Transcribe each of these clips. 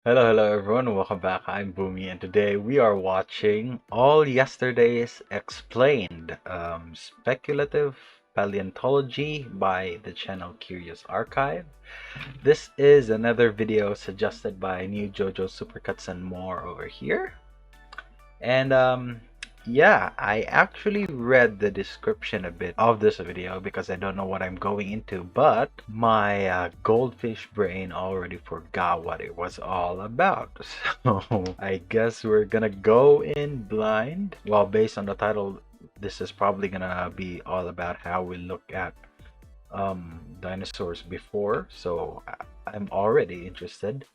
Hello everyone, welcome back. I'm Boomy, and today we are watching All Yesterday's Explained, Speculative Paleontology by the channel Curious Archive. This is another video suggested by New Jojo Supercuts and more over here. And yeah, I actually read the description a bit of this video because I don't know what I'm going into, but my goldfish brain already forgot what it was all about. So I guess we're gonna go in blind. Well, based on the title, this is probably gonna be all about how we look at dinosaurs before, so I'm already interested.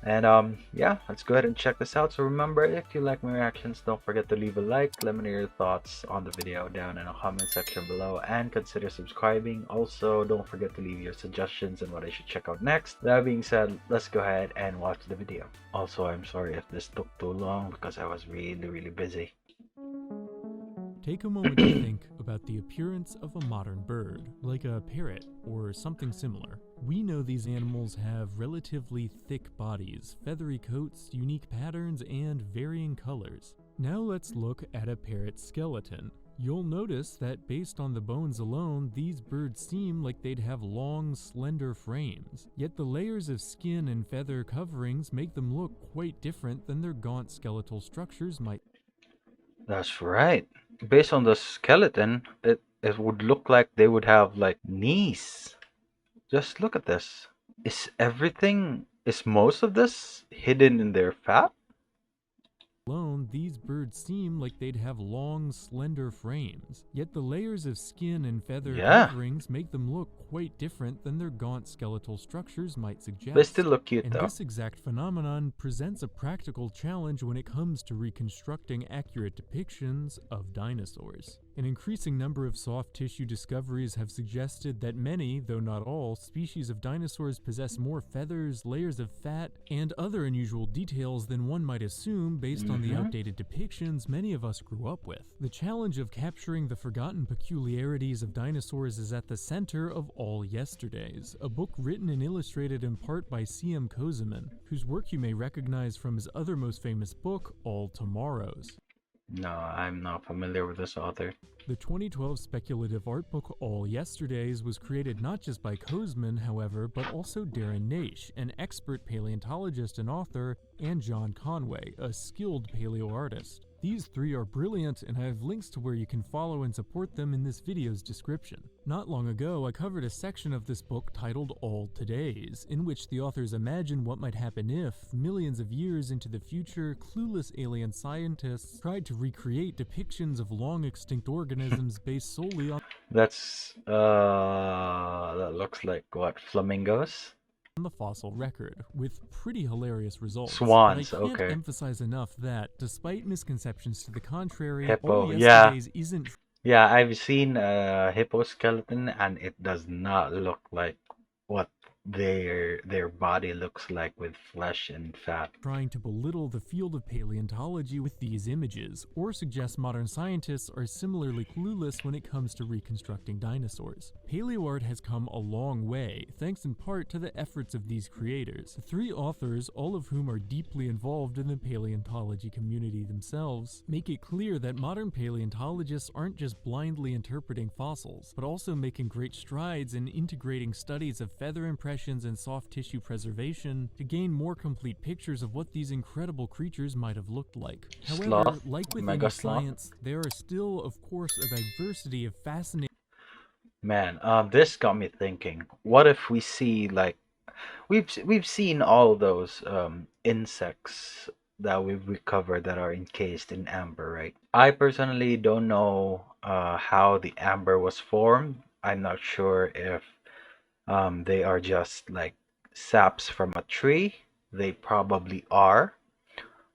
And yeah, let's go ahead and check this out. So remember, if you like my reactions, don't forget to leave a like, let me know your thoughts on the video down in the comment section below, and consider subscribing. Also, don't forget to leave your suggestions on what I should check out next. That being said, let's go ahead and watch the video. Also, I'm sorry if this took too long because I was really busy. Take a moment to think about the appearance of a modern bird, like a parrot or something similar. We know these animals have relatively thick bodies, feathery coats, unique patterns, and varying colors. Now let's look at a parrot's skeleton. You'll notice that based on the bones alone, these birds seem like they'd have long, slender frames. Yet the layers of skin and feather coverings make them look quite different than their gaunt skeletal structures might. That's right. Based on the skeleton, it would look like they would have like knees. Just look at this. Is most of this hidden in their fat? Alone, these birds seem like they'd have long, slender frames. Yet the layers of skin and feather Yeah, coverings make them look quite different than their gaunt skeletal structures might they still suggest. look cute And though. this exact phenomenon presents a practical challenge when it comes to reconstructing accurate depictions of dinosaurs. An increasing number of soft tissue discoveries have suggested that many, though not all, species of dinosaurs possess more feathers, layers of fat, and other unusual details than one might assume based on the outdated depictions many of us grew up with. The challenge of capturing the forgotten peculiarities of dinosaurs is at the center of All Yesterdays, a book written and illustrated in part by C.M. Kozeman, whose work you may recognize from his other most famous book, All Tomorrows. No, I'm not familiar with this author. The 2012 speculative art book All Yesterdays was created not just by Kozeman, however, but also Darren Naish, an expert paleontologist and author, and John Conway, a skilled paleoartist. These three are brilliant, and I have links to where you can follow and support them in this video's description. Not long ago, I covered a section of this book titled All Todays, in which the authors imagine what might happen if, millions of years into the future, clueless alien scientists tried to recreate depictions of long-extinct organisms based solely on That looks like what, flamingos? the fossil record, with pretty hilarious results. But I Swans, can't okay. emphasize enough that, despite misconceptions to the contrary, All Hippo, yeah. Yesterdays isn't Yeah, I've seen a hippo skeleton and it does not look like what their body looks like with flesh and fat. trying to belittle the field of paleontology with these images, or suggest modern scientists are similarly clueless when it comes to reconstructing dinosaurs. Paleoart has come a long way, thanks in part to the efforts of these creators. The three authors, all of whom are deeply involved in the paleontology community themselves, make it clear that modern paleontologists aren't just blindly interpreting fossils, but also making great strides in integrating studies of feather impressions and soft tissue preservation to gain more complete pictures of what these incredible creatures might have looked like. However, Sloth, like with mega any sloth. science, there are still, of course, a diversity of fascinating Man, this got me thinking. What if we see like we've seen all those insects that we've recovered that are encased in amber, right? I personally don't know how the amber was formed. I'm not sure if they are just like saps from a tree. They probably are.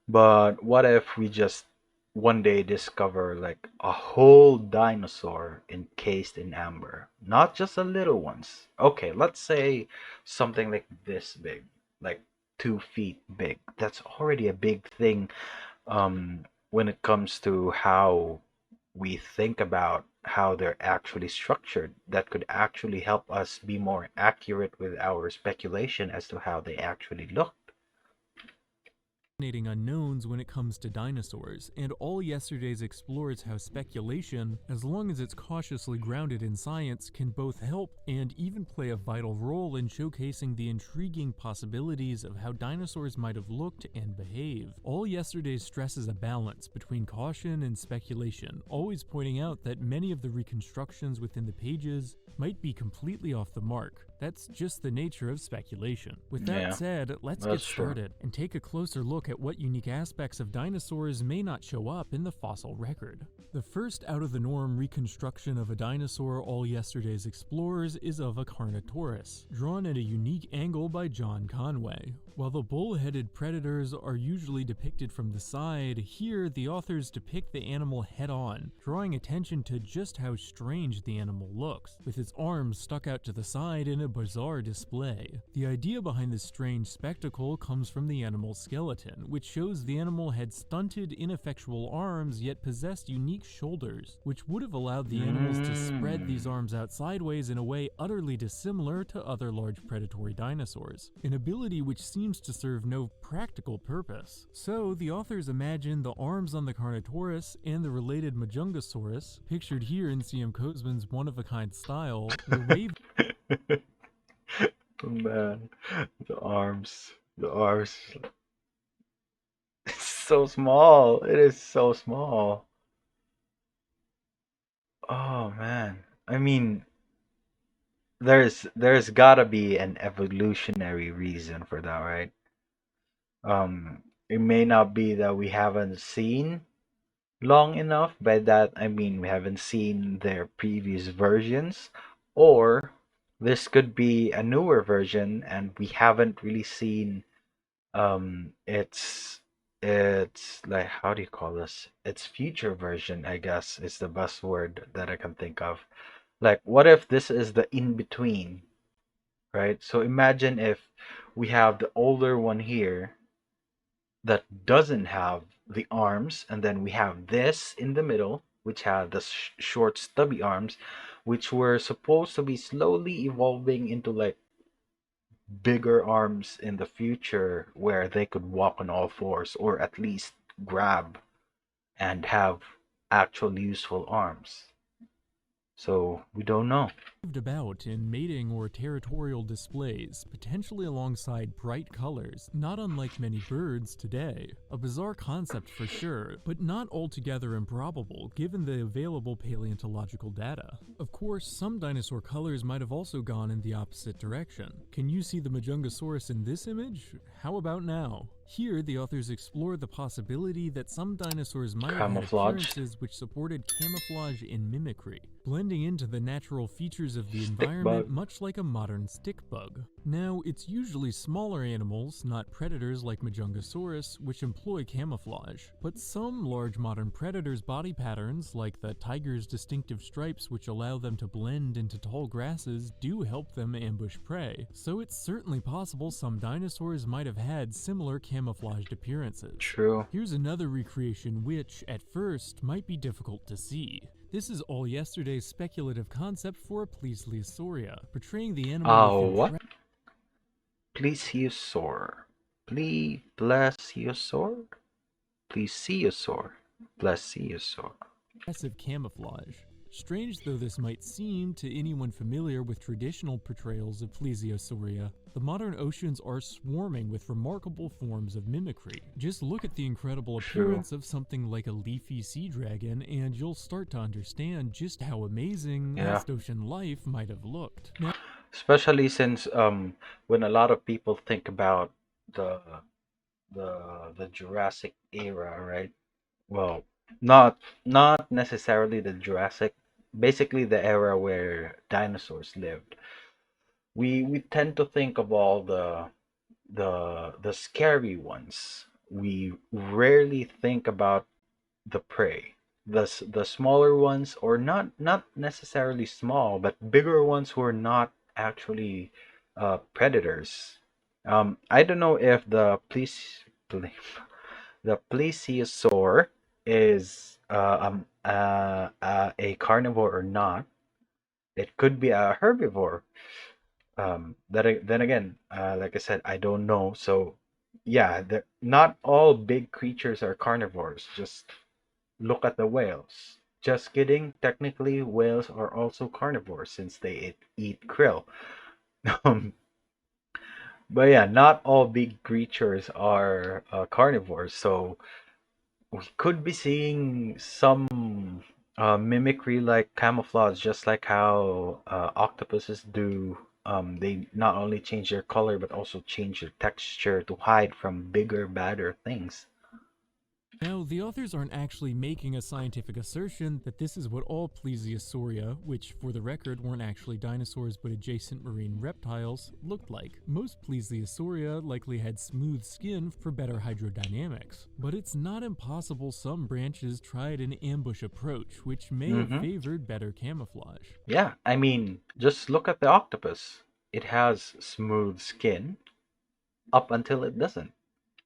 But what if we just one day discover like a whole dinosaur encased in amber? Not just the little ones. Okay, let's say something like this big, like 2 feet big. That's already a big thing when it comes to how we think about how they're actually structured. That could actually help us be more accurate with our speculation as to how they actually look. fascinating unknowns when it comes to dinosaurs, and all yesterday's explores how speculation, as long as it's cautiously grounded in science, can both help and even play a vital role in showcasing the intriguing possibilities of how dinosaurs might have looked and behaved. All yesterday stresses a balance between caution and speculation, always pointing out that many of the reconstructions within the pages might be completely off the mark. That's just the nature of speculation. With that Yeah, said, let's get that's true. started and take a closer look at what unique aspects of dinosaurs may not show up in the fossil record. The first out-of-the-norm reconstruction of a dinosaur all yesterday's explorers is of a Carnotaurus, drawn at a unique angle by John Conway. While the bull-headed predators are usually depicted from the side, here the authors depict the animal head-on, drawing attention to just how strange the animal looks, with its arms stuck out to the side in a bizarre display. The idea behind this strange spectacle comes from the animal's skeleton, which shows the animal had stunted, ineffectual arms yet possessed unique shoulders, which would have allowed the animals to spread these Mm. arms out sideways in a way utterly dissimilar to other large predatory dinosaurs, an ability which seems to serve no practical purpose. So the authors imagine the arms on the Carnotaurus and the related Majungasaurus, pictured here in C.M. Kozman's one-of-a-kind style, were waving Man, the arms, it's so small. It is so small. Oh man. I mean, there's gotta be an evolutionary reason for that, right? It may not be that we haven't seen long enough. By that I mean we haven't seen their previous versions, or this could be a newer version and we haven't really seen it's like, how do you call this? Its future version, I guess, is the best word that I can think of. Like, what if this is the in between, right? So imagine if we have the older one here that doesn't have the arms, and then we have this in the middle, which had the short, stubby arms, which were supposed to be slowly evolving into like bigger arms in the future where they could walk on all fours or at least grab and have actual useful arms. So we don't know. about in mating or territorial displays, potentially alongside bright colors, not unlike many birds today. A bizarre concept for sure, but not altogether improbable given the available paleontological data. Of course, some dinosaur colors might have also gone in the opposite direction. Can you see the Majungasaurus in this image? How about now? Here, the authors explore the possibility that some dinosaurs might have had Camouflage, appearances which supported camouflage and mimicry, blending into the natural features of the stick environment bug. much like a modern stick bug. Now, it's usually smaller animals, not predators like Majungasaurus, which employ camouflage, but some large modern predators' body patterns, like the tiger's distinctive stripes which allow them to blend into tall grasses, do help them ambush prey, so it's certainly possible some dinosaurs might have had similar camouflaged appearances. True. Here's another recreation which, at first, might be difficult to see. This is all yesterday's speculative concept for a Plesiosaur, portraying the animal with What? Plesiosaur. Plesiosaur? Plesiosaur. Plesiosaur. impressive camouflage. Strange though this might seem to anyone familiar with traditional portrayals of Plesiosauria, the modern oceans are swarming with remarkable forms of mimicry. Just look at the incredible True. appearance of something like a leafy sea dragon and you'll start to understand just how amazing Yeah. past ocean life might have looked. Now, Especially since when a lot of people think about the the Jurassic era, right? Well, not necessarily the Jurassic, basically the era where dinosaurs lived. We tend to think of all the scary ones. We rarely think about the prey. The smaller ones, or not necessarily small, but bigger ones who are not actually predators. I don't know if the plesiosaur is a carnivore or not. It could be a herbivore. Then again, like I said, I don't know. So Yeah, not all big creatures are carnivores. Just look at the whales. Just kidding. Technically, whales are also carnivores since they eat krill. Um, but yeah, not all big creatures are carnivores. So we could be seeing some mimicry like camouflage, just like how octopuses do. They not only change their color but also change their texture to hide from bigger, badder things. Now, the authors aren't actually making a scientific assertion that this is what all Plesiosauria, which for the record weren't actually dinosaurs but adjacent marine reptiles, looked like. Most Plesiosauria likely had smooth skin for better hydrodynamics, but it's not impossible some branches tried an ambush approach, which may have Hmm. favored better camouflage. Yeah, I mean, just look at the octopus. It has smooth skin up until it doesn't.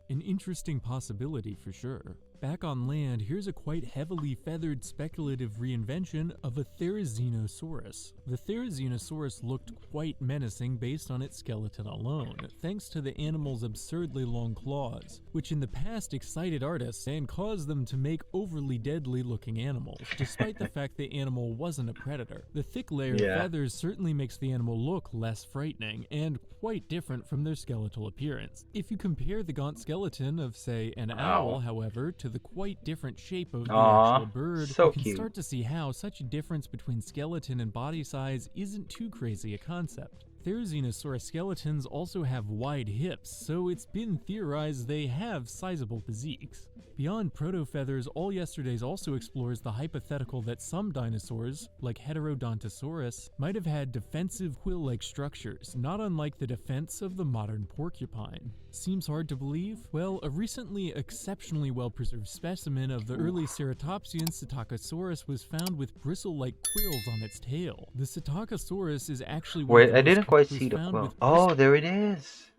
An interesting possibility for sure. Back on land, here's a quite heavily feathered speculative reinvention of a Therizinosaurus. The Therizinosaurus looked quite menacing based on its skeleton alone, thanks to the animal's absurdly long claws, which in the past excited artists and caused them to make overly deadly looking animals, despite the fact the animal wasn't a predator. The thick layer of Yeah. feathers certainly makes the animal look less frightening, and quite different from their skeletal appearance. If you compare the gaunt skeleton of, say, an owl, Ow. however, to the quite different shape of the actual Aw, bird, you so can cute. start to see how such a difference between skeleton and body size isn't too crazy a concept. Therizinosaurus skeletons also have wide hips, so it's been theorized they have sizable physiques. Beyond protofeathers, All Yesterdays also explores the hypothetical that some dinosaurs, like Heterodontosaurus, might have had defensive quill-like structures, not unlike the defense of the modern porcupine. Seems hard to believe? Well, a recently exceptionally well-preserved specimen of the early ceratopsian Psittacosaurus was found with bristle-like quills on its tail. The Psittacosaurus is actually one of Wait, the I most didn't quite was see the found quill. with Oh, there it is.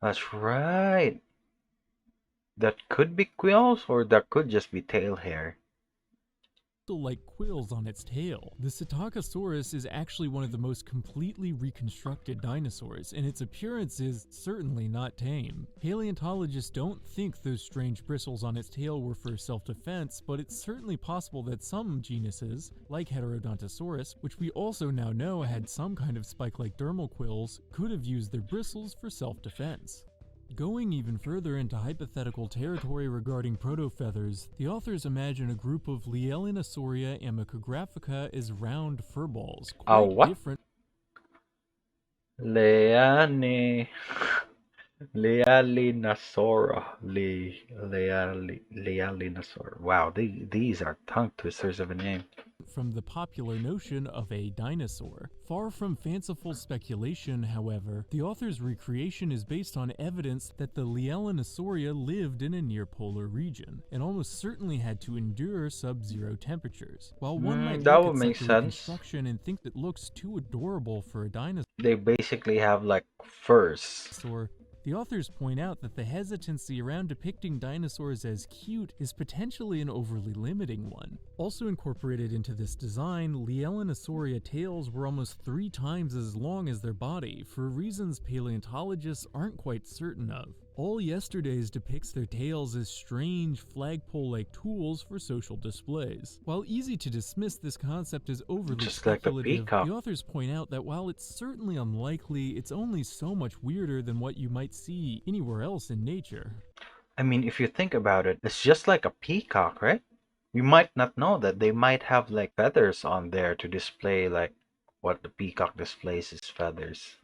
That's right. That could be quills, or that could just be tail hair. like quills on its tail. The Psittacosaurus is actually one of the most completely reconstructed dinosaurs, and its appearance is certainly not tame. Paleontologists don't think those strange bristles on its tail were for self-defense, but it's certainly possible that some genuses, like Heterodontosaurus, which we also now know had some kind of spike-like dermal quills, could have used their bristles for self-defense. Going even further into hypothetical territory regarding protofeathers, the authors imagine a group of Lielinosauria amicographica as round furballs, Oh, quite what? different. Leane. Lealinasaura. Lealinasaur. Wow, these are tongue twisters of a name. From the popular notion of a dinosaur. Far from fanciful speculation, however, the author's recreation is based on evidence that the Lielinosauria lived in a near-polar region, and almost certainly had to endure sub-zero temperatures. While one might That look would at make such a sense. reconstruction and think it looks too adorable for a dinosaur, They basically have like furs. the authors point out that the hesitancy around depicting dinosaurs as cute is potentially an overly limiting one. Also incorporated into this design, Lielinosauria tails were almost 3 times as long as their body, for reasons paleontologists aren't quite certain of. All Yesterdays depicts their tails as strange, flagpole-like tools for social displays. While easy to dismiss this concept as overly Just like the speculative, peacock. the authors point out that while it's certainly unlikely, it's only so much weirder than what you might see anywhere else in nature. I mean, if you think about it, it's just like a peacock, right? We might not know that they might have like feathers on there to display like what the peacock displays is feathers.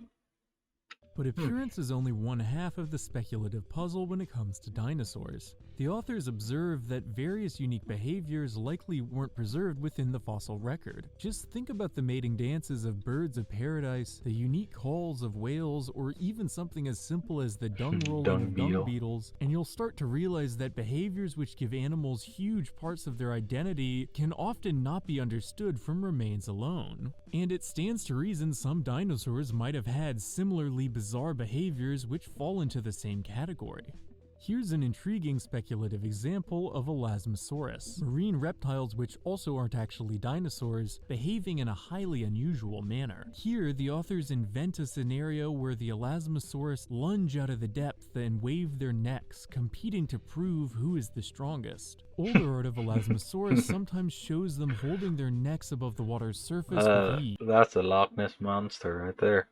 But Hmm. appearance is only one half of the speculative puzzle when it comes to dinosaurs. The authors observe that various unique behaviors likely weren't preserved within the fossil record. Just think about the mating dances of birds of paradise, the unique calls of whales, or even something as simple as the dung rolling Dung of dung beetle. beetles, and you'll start to realize that behaviors which give animals huge parts of their identity can often not be understood from remains alone. And it stands to reason some dinosaurs might have had similarly bizarre behaviors which fall into the same category. Here's an intriguing speculative example of Elasmosaurus, marine reptiles which also aren't actually dinosaurs, behaving in a highly unusual manner. Here, the authors invent a scenario where the Elasmosaurus lunge out of the depth and wave their necks, competing to prove who is the strongest. Older art of Elasmosaurus sometimes shows them holding their necks above the water's surface with ease. That's a Loch Ness monster right there.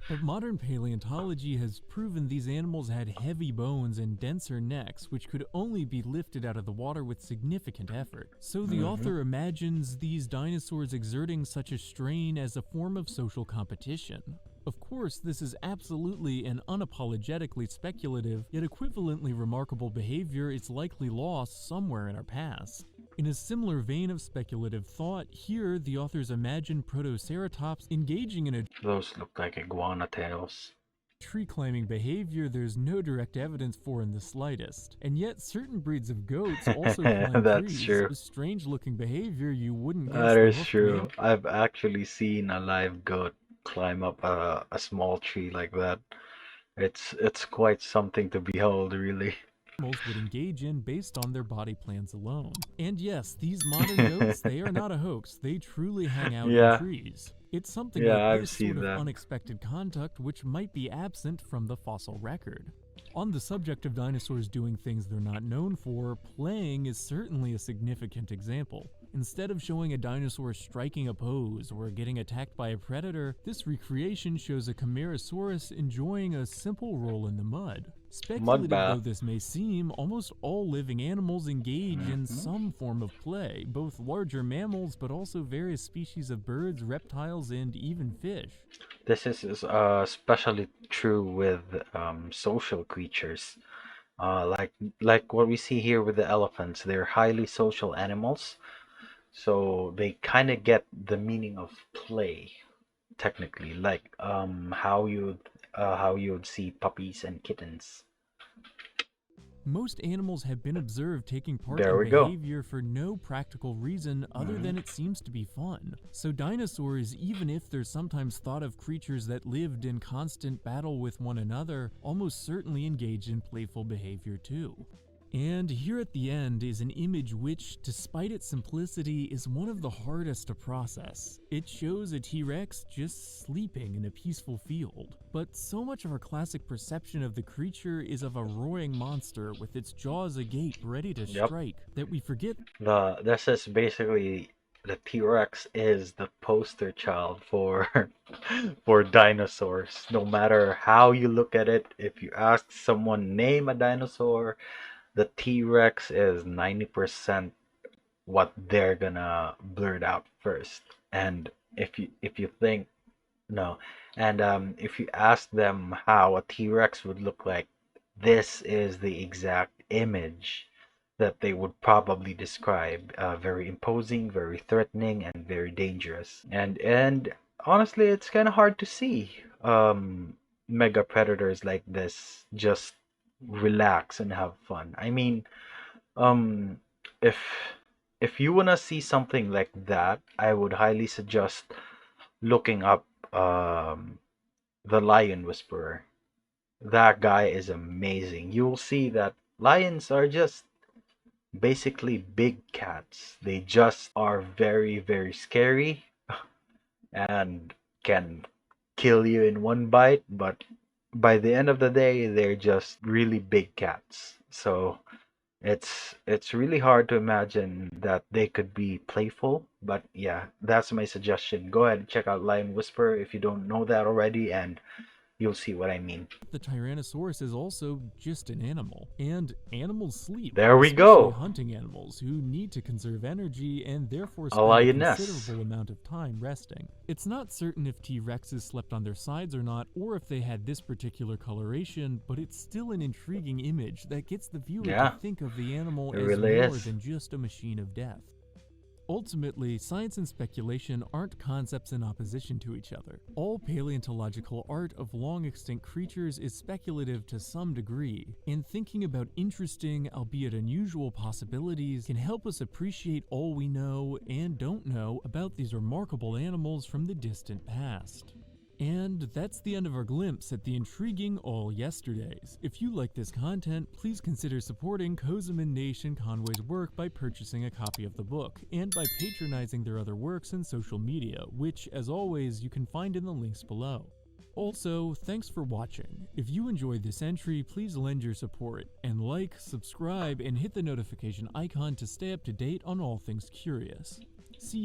But modern paleontology has proven these animals had heavy bones and denser necks, which could only be lifted out of the water with significant effort. So the author imagines these dinosaurs exerting such a strain as a form of social competition. Of course, this is absolutely and unapologetically speculative, yet equivalently remarkable behavior is likely lost somewhere in our past. In a similar vein of speculative thought, here the authors imagine Protoceratops engaging in a Those look like iguana tails. tree-climbing behavior there's no direct evidence for in the slightest. And yet certain breeds of goats also climb That's trees, true. with strange-looking behavior you wouldn't guess That the is hoofed true. mammal I've actually seen a live goat climb up a small tree like that. It's quite something to behold, really. would engage in based on their body plans alone. And yes, these modern goats, they are not a hoax, they truly hang out in Yeah, trees. It's something yeah, like I've this seen sort of that. unexpected conduct which might be absent from the fossil record. On the subject of dinosaurs doing things they're not known for, playing is certainly a significant example. Instead of showing a dinosaur striking a pose or getting attacked by a predator, this recreation shows a Camarasaurus enjoying a simple roll in the mud. Mud Speculative though bath. this may seem, almost all living animals engage in hmm some form of play, both larger mammals but also various species of birds, reptiles, and even fish. This is especially true with social creatures. Like what we see here with the elephants. They're highly social animals, so they kind of get the meaning of play, technically, like how you would see puppies and kittens. Most animals have been observed taking part There in we go. behavior for no practical reason other hmm than it seems to be fun. So dinosaurs, even if they're sometimes thought of creatures that lived in constant battle with one another, almost certainly engaged in playful behavior too. And here at the end is an image which, despite its simplicity, is one of the hardest to process. It shows a T-Rex just sleeping in a peaceful field. But so much of our classic perception of the creature is of a roaring monster with its jaws agape ready to Yep. strike that we forget This is basically the T-Rex is the poster child for for dinosaurs. No matter how you look at it, if you ask someone name a dinosaur, the T-Rex is 90% what they're gonna blurt out first. And if you think no, and if you ask them how a T-Rex would look like, this is the exact image that they would probably describe. Very imposing, very threatening, and very dangerous. And honestly, it's kind of hard to see mega predators like this just relax and have fun. I mean, um, if if you wanna see something like that, I would highly suggest looking up the Lion Whisperer. That guy is amazing. You'll see that lions are just basically big cats. They just are very, very scary and can kill you in one bite, but by the end of the day, they're just really big cats. So it's really hard to imagine that they could be playful, but yeah, that's my suggestion. Go ahead and check out Lion Whisperer if you don't know that already, and you'll see what I mean. the Tyrannosaurus is also just an animal. And animals sleep, There we especially go. hunting animals who need to conserve energy and therefore A spend a lioness. considerable amount of time resting. It's not certain if T-Rexes slept on their sides or not, or if they had this particular coloration, but it's still an intriguing image that gets the viewer Yeah, to think of the animal it as really more is. than just a machine of death. Ultimately, science and speculation aren't concepts in opposition to each other. All paleontological art of long extinct creatures is speculative to some degree, and thinking about interesting, albeit unusual possibilities can help us appreciate all we know and don't know about these remarkable animals from the distant past. And that's the end of our glimpse at the intriguing All Yesterdays. If you like this content, please consider supporting Kozaman Nation Conway's work by purchasing a copy of the book, and by patronizing their other works and social media, which, as always, you can find in the links below. Also, thanks for watching. If you enjoyed this entry, please lend your support, and like, subscribe, and hit the notification icon to stay up to date on all things curious. See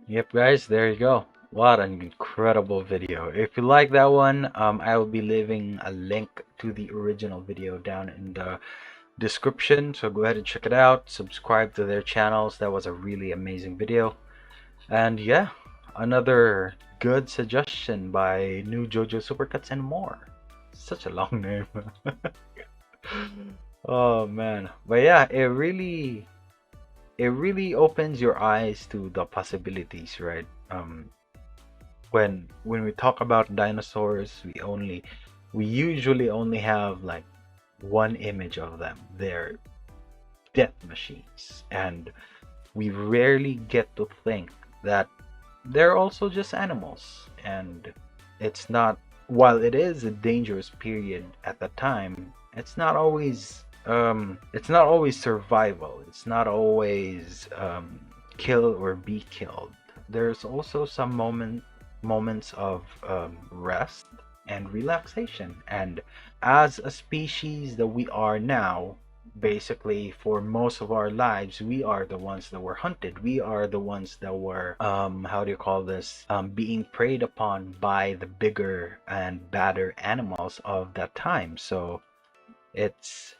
Yep, guys, there you go. What an incredible video. If you like that one, I will be leaving a link to the original video down in the description, so go ahead and check it out. Subscribe to their channels. That was a really amazing video. And yeah, another good suggestion by New JoJo Supercuts and more. Such a long name. Oh man, but yeah, it really opens your eyes to the possibilities, right? When we talk about dinosaurs, we usually only have like one image of them. They're death machines, and we rarely get to think that they're also just animals. And it's not, while it is a dangerous period at the time, it's not always survival. It's not always kill or be killed. There's also some moments of rest and relaxation. And as a species that we are now, basically for most of our lives, we are the ones that were hunted. We are the ones that were how do you call this, being preyed upon by the bigger and badder animals of that time. So it's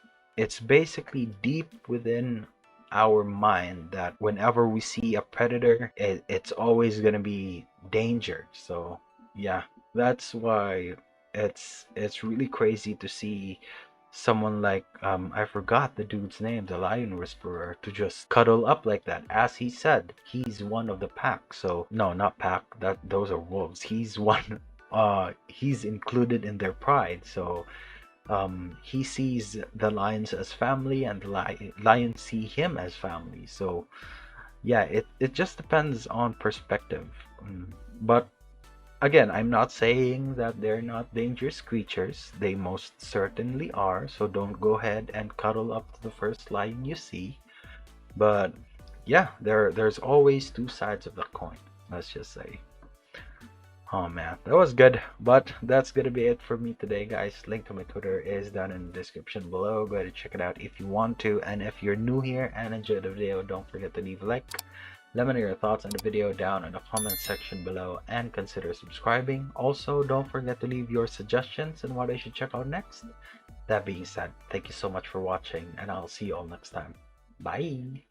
basically deep within our mind that whenever we see a predator, it's always going to be danger. So yeah, that's why it's really crazy to see someone like I forgot the dude's name, the lion whisperer, to just cuddle up like that. As he said, he's one of the pack. So no, not pack, that those are wolves. He's one he's included in their pride. So he sees the lions as family, and the lions see him as family. So yeah, it just depends on perspective. But again, I'm not saying that they're not dangerous creatures. They most certainly are. So don't go ahead and cuddle up to the first lion you see. But yeah, there's always two sides of the coin, let's just say. Oh man, that was good. But that's gonna be it for me today, guys. Link to my Twitter is down in the description below. Go ahead and check it out if you want to. And if you're new here and enjoyed the video, don't forget to leave a like. Let me know your thoughts on the video down in the comment section below, and consider subscribing. Also, don't forget to leave your suggestions and what I should check out next. That being said, thank you so much for watching, and I'll see you all next time. Bye!